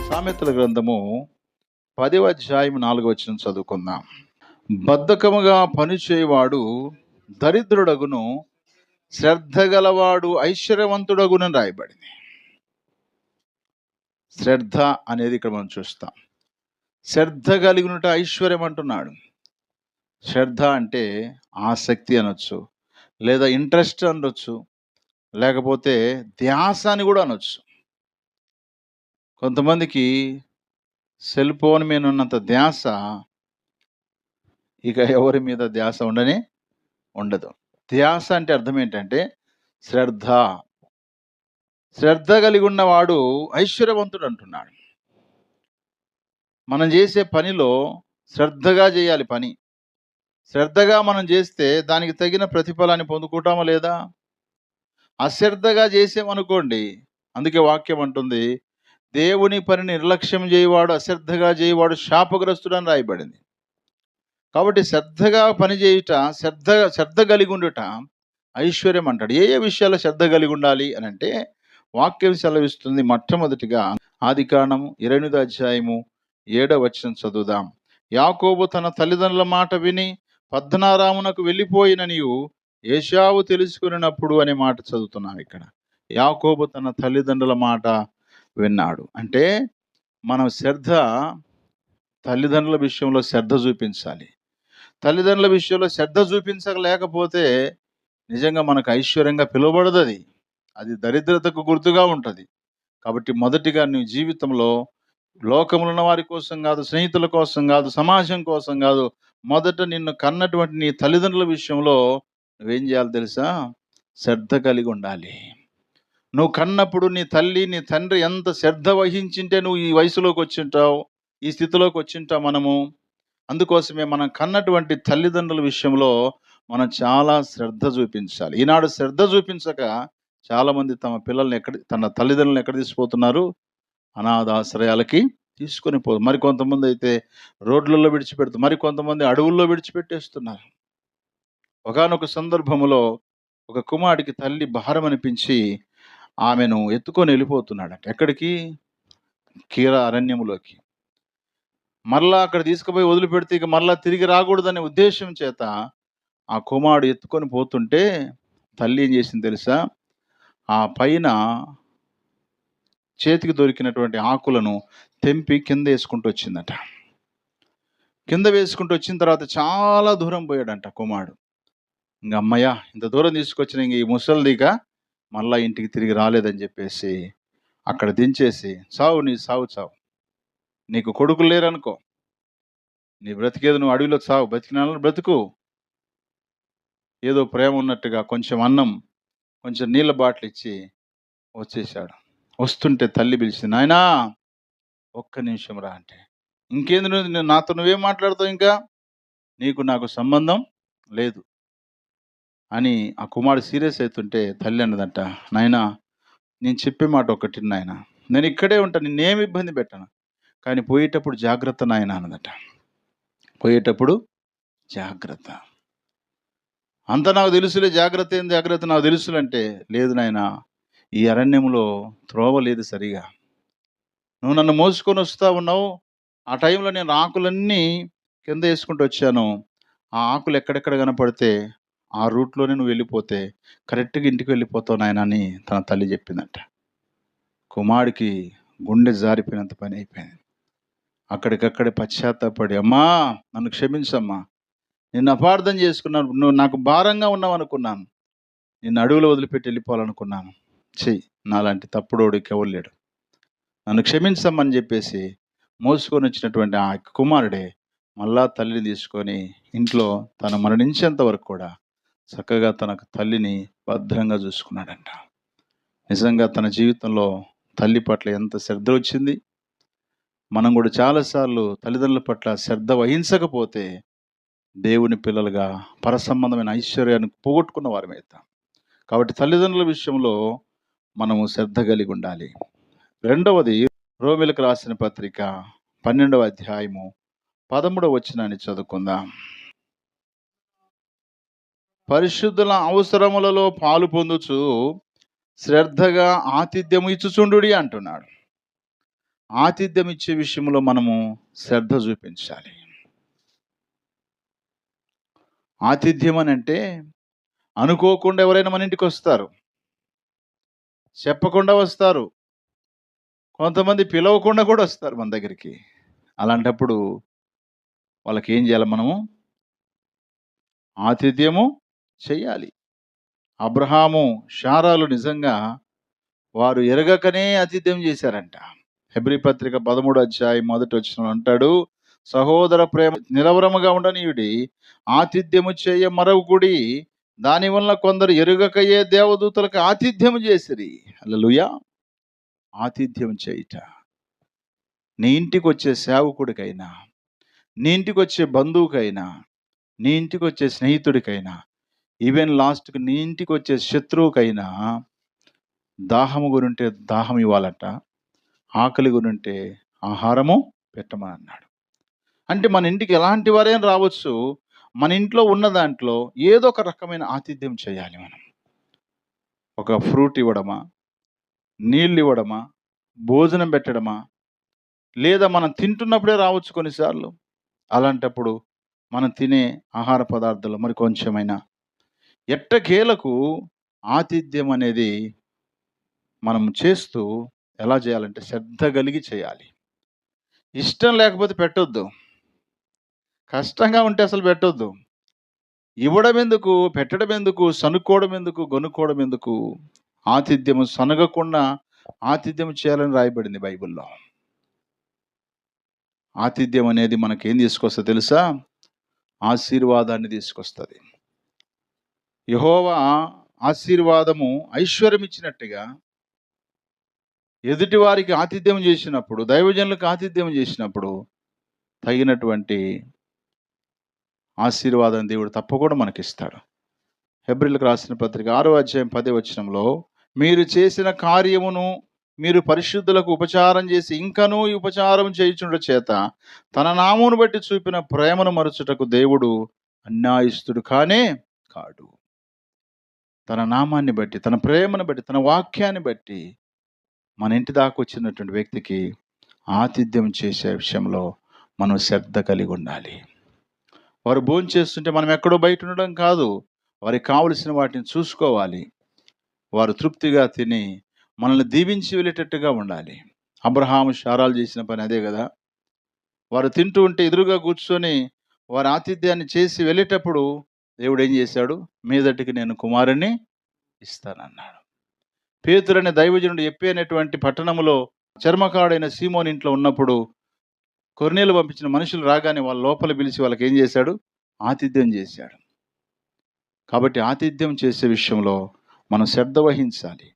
సామెతల గ్రంథము 10వ అధ్యాయం 4వ వచనం చదువుకుందాం. బద్ధకముగా పనిచేయువాడు దరిద్రుడగును, శ్రద్ధ గలవాడు ఐశ్వర్యవంతుడగునని రాయబడింది. శ్రద్ధ అనేది ఇక్కడ మనం చూస్తాం. శ్రద్ధ కలిగినట ఐశ్వర్యం అంటున్నాడు. శ్రద్ధ అంటే ఆసక్తి అనొచ్చు, లేదా ఇంట్రెస్ట్ అనొచ్చు, లేకపోతే ధ్యాస అని కూడా అనొచ్చు. కొంతమందికి సెల్ ఫోన్ మీద ఉన్నంత ధ్యాస ఇక ఎవరి మీద ధ్యాస ఉండదు. ధ్యాస అంటే అర్థం ఏంటంటే శ్రద్ధ. శ్రద్ధ కలిగి ఉన్నవాడు ఐశ్వర్యవంతుడు అంటున్నాడు. మనం చేసే పనిలో శ్రద్ధగా చేయాలి పని. శ్రద్ధగా మనం చేస్తే దానికి తగిన ప్రతిఫలాన్ని పొందుకుంటామా లేదా? అశ్రద్ధగా చేసామనుకోండి, అందుకే వాక్యం అంటుంది, దేవుని పనిని నిర్లక్ష్యం చేయవాడు, అశ్రద్ధగా చేయవాడు శాపగ్రస్తుడు అని రాయబడింది. కాబట్టి శ్రద్ధగా పని చేయుట, శ్రద్ధ కలిగి ఉండుట ఐశ్వర్యం అంటాడు. ఏ విషయాల్లో శ్రద్ధ కలిగి ఉండాలి అని అంటే వాక్యం సెలవిస్తుంది. మొట్టమొదటిగా ఆదికాండము 28వ అధ్యాయము 7వ వచనం చదువుదాం. యాకోబు తన తల్లిదండ్రుల మాట విని పద్మనారామునకు వెళ్ళిపోయిన నీవు ఏశావు తెలుసుకున్నప్పుడు అనే మాట చదువుతున్నాం. ఇక్కడ యాకోబు తన తల్లిదండ్రుల మాట విన్నాడు అంటే మనం తల్లిదండ్రుల విషయంలో శ్రద్ధ చూపించాలి. తల్లిదండ్రుల విషయంలో శ్రద్ధ చూపించలేకపోతే నిజంగా మనకు ఐశ్వర్యంగా పిలువబడదు. అది దరిద్రతకు గుర్తుగా ఉంటుంది. కాబట్టి మొదటిగా నీ జీవితంలో లోకములో ఉన్న వారి కోసం కాదు, స్నేహితుల కోసం కాదు, సమాజం కోసం కాదు, మొదట నిన్ను కన్నటువంటి నీ తల్లిదండ్రుల విషయంలో నువ్వేం చేయాలి తెలుసా? శ్రద్ధ కలిగి ఉండాలి. నువ్వు కన్నప్పుడు నీ తల్లి నీ తండ్రి ఎంత శ్రద్ధ వహించింటే నువ్వు ఈ వయసులోకి వచ్చింటావు, ఈ స్థితిలోకి వచ్చింటావు. మనము అందుకోసమే మనం కన్నటువంటి తల్లిదండ్రుల విషయంలో మనం చాలా శ్రద్ధ చూపించాలి. ఈనాడు శ్రద్ధ చూపించక చాలామంది తన తల్లిదండ్రులను ఎక్కడ తీసుకుపోతున్నారు? అనాథాశ్రయాలకి తీసుకొని మరికొంతమంది అయితే రోడ్లలో విడిచిపెడుతూ, మరికొంతమంది అడవుల్లో విడిచిపెట్టేస్తున్నారు. ఒకానొక సందర్భంలో ఒక కుమారుడికి తల్లి భారం అనిపించి ఆమెను ఎత్తుకొని వెళ్ళిపోతున్నాడట. ఎక్కడికి? కీరా అరణ్యములోకి. మరలా అక్కడ తీసుకుపోయి వదిలిపెడితే ఇక మరలా తిరిగి రాకూడదనే ఉద్దేశం చేత ఆ కుమారుడు ఎత్తుకొని పోతుంటే తల్లి ఏం చేసింది తెలుసా? ఆ పైన చేతికి దొరికినటువంటి ఆకులను తెంపి కింద వేసుకుంటూ వచ్చిందట. కింద వేసుకుంటూ వచ్చిన తర్వాత చాలా దూరం పోయాడంట కుమారుడు. ఇంక అమ్మయ్య, ఇంత దూరం తీసుకొచ్చిన ఇంక ఈ ముసలిదిగా మళ్ళా ఇంటికి తిరిగి రాలేదని చెప్పేసి అక్కడ దించేసి, చావు, నీకు కొడుకులు లేరనుకో, నీ బ్రతికేది నువ్వు అడవిలో చావు, బతికిన బ్రతుకు. ఏదో ప్రేమ ఉన్నట్టుగా కొంచెం అన్నం, కొంచెం నీళ్ళ బాటిల్ ఇచ్చి వచ్చేసాడు. వస్తుంటే తల్లి పిలిచింది, నాయనా ఒక్క నిమిషం రా అంటే, ఇంకేంది నాతో నువ్వేం మాట్లాడుతావు, ఇంకా నీకు నాకు సంబంధం లేదు అని ఆ కుమారుడు సీరియస్ అవుతుంటే తల్లి అన్నదంట, నాయనా నేను చెప్పే మాట ఒకటి నాయన, నేను ఇక్కడే ఉంటాను, నిన్నేమి ఇబ్బంది పెట్టను, కానీ పోయేటప్పుడు జాగ్రత్త నాయన అన్నదట. పోయేటప్పుడు జాగ్రత్త. అంత నాకు తెలుసులే, జాగ్రత్త నాకు తెలుసులంటే, లేదు నాయన, ఈ అరణ్యంలో త్రోవ లేదు సరిగా, నువ్వు నన్ను మోసుకొని వస్తూ ఉన్నావు, ఆ టైంలో నేను ఆకులన్నీ కింద వేసుకుంటూ వచ్చాను, ఆ ఆకులు ఎక్కడెక్కడ కనపడితే ఆ రూట్లోనే నువ్వు వెళ్ళిపోతే కరెక్ట్గా ఇంటికి వెళ్ళిపోతావు నాయన అని తన తల్లి చెప్పిందంట. కుమారుడికి గుండె జారిపోయినంత పని అయిపోయింది. అక్కడికక్కడే పశ్చాత్తాపడి, అమ్మా నన్ను క్షమించమ్మా, నిన్ను అపార్థం చేసుకున్నాను, నువ్వు నాకు భారంగా ఉన్నావు అనుకున్నాను, నిన్ను అడవిలో వదిలిపెట్టి వెళ్ళిపోవాలనుకున్నాను, చెయ్యి, నాలాంటి తప్పుడోడికి ఎవరు లేడు, నన్ను క్షమించమ్మని చెప్పేసి మోసుకొని వచ్చినటువంటి ఆ కుమారుడే మళ్ళా తల్లిని తీసుకొని ఇంట్లో తను మరణించేంత వరకు కూడా చక్కగా తన తల్లిని భద్రంగా చూసుకున్నాడంట. నిజంగా తన జీవితంలో తల్లి పట్ల ఎంత శ్రద్ధ వచ్చింది. మనం కూడా చాలాసార్లు తల్లిదండ్రుల పట్ల శ్రద్ధ వహించకపోతే దేవుని పిల్లలుగా పరసంబంధమైన ఐశ్వర్యాన్ని పోగొట్టుకున్న వారమవుతాం. కాబట్టి తల్లిదండ్రుల విషయంలో మనము శ్రద్ధ కలిగి ఉండాలి. రెండవది, రోమీయులకు రాసిన పత్రిక 12వ అధ్యాయము 13వ వచనాన్ని చదువుకుందాం. పరిశుద్ధుల అవసరములలో పాలు పొందుచు శ్రద్ధగా ఆతిథ్యము ఇచ్చుచుండుడి అంటున్నాడు. ఆతిథ్యం ఇచ్చే విషయంలో మనము శ్రద్ధ చూపించాలి. ఆతిథ్యం అని అంటే అనుకోకుండా ఎవరైనా మన ఇంటికి వస్తారు, చెప్పకుండా వస్తారు, కొంతమంది పిలవకుండా కూడా వస్తారు మన దగ్గరికి. అలాంటప్పుడు వాళ్ళకి ఏం చేయాలి? మనము ఆతిథ్యము చెయ్యాలి. అబ్రహాము, శారాలు నిజంగా వారు ఎరగకనే ఆతిథ్యం చేశారంట. హెబ్రీ పత్రిక 13వ అధ్యాయం 1వ వచనంలో అంటాడు, సహోదర ప్రేమ నిలవరముగా ఉండనీయుడి, ఆతిథ్యము చేయ మరొకడి, దానివల్ల కొందరు ఎరుగకయే దేవదూతలకు ఆతిథ్యము చేసిరి. హల్లెలూయా. ఆతిథ్యం చేయుట. నీ ఇంటికి వచ్చే సేవకుడికైనా, నీ ఇంటికి వచ్చే బంధువుకైనా, నీ ఇంటికి వచ్చే స్నేహితుడికైనా, ఈవెన్ లాస్ట్కి నీ ఇంటికి వచ్చే శత్రువుకైనా దాహము గురుంటే దాహం ఇవ్వాలంట, ఆకలి గురుంటే ఆహారము పెట్టమని అన్నాడు. అంటే మన ఇంటికి ఎలాంటి వారైనా రావచ్చు, మన ఇంట్లో ఉన్న దాంట్లో ఏదో ఒక రకమైన ఆతిథ్యం చేయాలి మనం. ఒక ఫ్రూట్ ఇవ్వడమా, నీళ్ళు ఇవ్వడమా, భోజనం పెట్టడమా, లేదా మనం తింటున్నప్పుడే రావచ్చు కొన్నిసార్లు. అలాంటప్పుడు మనం తినే ఆహార పదార్థాలు మరి కొంచెమైనా ఎట్టకేలకు ఆతిథ్యం అనేది మనం చేస్తూ ఎలా చేయాలంటే శ్రద్ధ కలిగి చేయాలి. ఇష్టం లేకపోతే పెట్టొద్దు, కష్టంగా ఉంటే అసలు పెట్టొద్దు. ఇవ్వడం ఎందుకు, పెట్టడం ఎందుకు, సనుక్కోవడం ఎందుకు, గొనుక్కోవడం ఎందుకు? ఆతిథ్యము సనగకుండా ఆతిథ్యం చేయాలని రాయబడింది బైబిల్లో. ఆతిథ్యం అనేది మనకేం తీసుకొస్తుంది తెలుసా? ఆశీర్వాదాన్ని తీసుకొస్తుంది. యెహోవా ఆశీర్వాదము ఐశ్వర్యం ఇచ్చినట్టుగా ఎదుటి వారికి ఆతిథ్యం చేసినప్పుడు, దైవజనులకు ఆతిథ్యం చేసినప్పుడు తగినటువంటి ఆశీర్వాదం దేవుడు తప్పకుండా మనకిస్తాడు. హెబ్రీయులకు రాసిన పత్రిక 6వ అధ్యాయం 10వ వచనంలో, మీరు చేసిన కార్యమును మీరు పరిశుద్ధులకు ఉపచారం చేసి ఇంకనూ ఈ ఉపచారం చేయుచుండుట చేత తన నామమును బట్టి చూపిన ప్రేమను మరుచుటకు దేవుడు అన్యాయస్తుడు కానే కాడు. తన నామాన్ని బట్టి, తన ప్రేమను బట్టి, తన వాక్యాన్ని బట్టి మన ఇంటి దాకా వచ్చినటువంటి వ్యక్తికి ఆతిథ్యం చేసే విషయంలో మనం శ్రద్ధ కలిగి ఉండాలి. వారు భోంచేస్తుంటే మనం ఎక్కడో బయట ఉండడం కాదు, వారికి కావలసిన వాటిని చూసుకోవాలి. వారు తృప్తిగా తిని మనల్ని దీవించి వెళ్ళేటట్టుగా ఉండాలి. అబ్రహాము, శారాలు చేసిన పని అదే కదా. వారు తింటూ ఉంటే ఎదురుగా కూర్చొని వారి ఆతిథ్యాన్ని చేసి వెళ్ళేటప్పుడు దేవుడు ఏం చేశాడు? మీదటికి నేను కుమారుణ్ణి ఇస్తానన్నాడు. పేతురు అనే దైవజనుడు ఎప్పి అనేటువంటి పట్టణంలో చర్మకాడైన సీమోని ఇంట్లో ఉన్నప్పుడు కొర్నేలు పంపించిన మనుషులు రాగానే వాళ్ళ లోపల పిలిచి వాళ్ళకి ఏం చేశాడు? ఆతిథ్యం చేశాడు. కాబట్టి ఆతిథ్యం చేసే విషయంలో మనం శ్రద్ధ వహించాలి.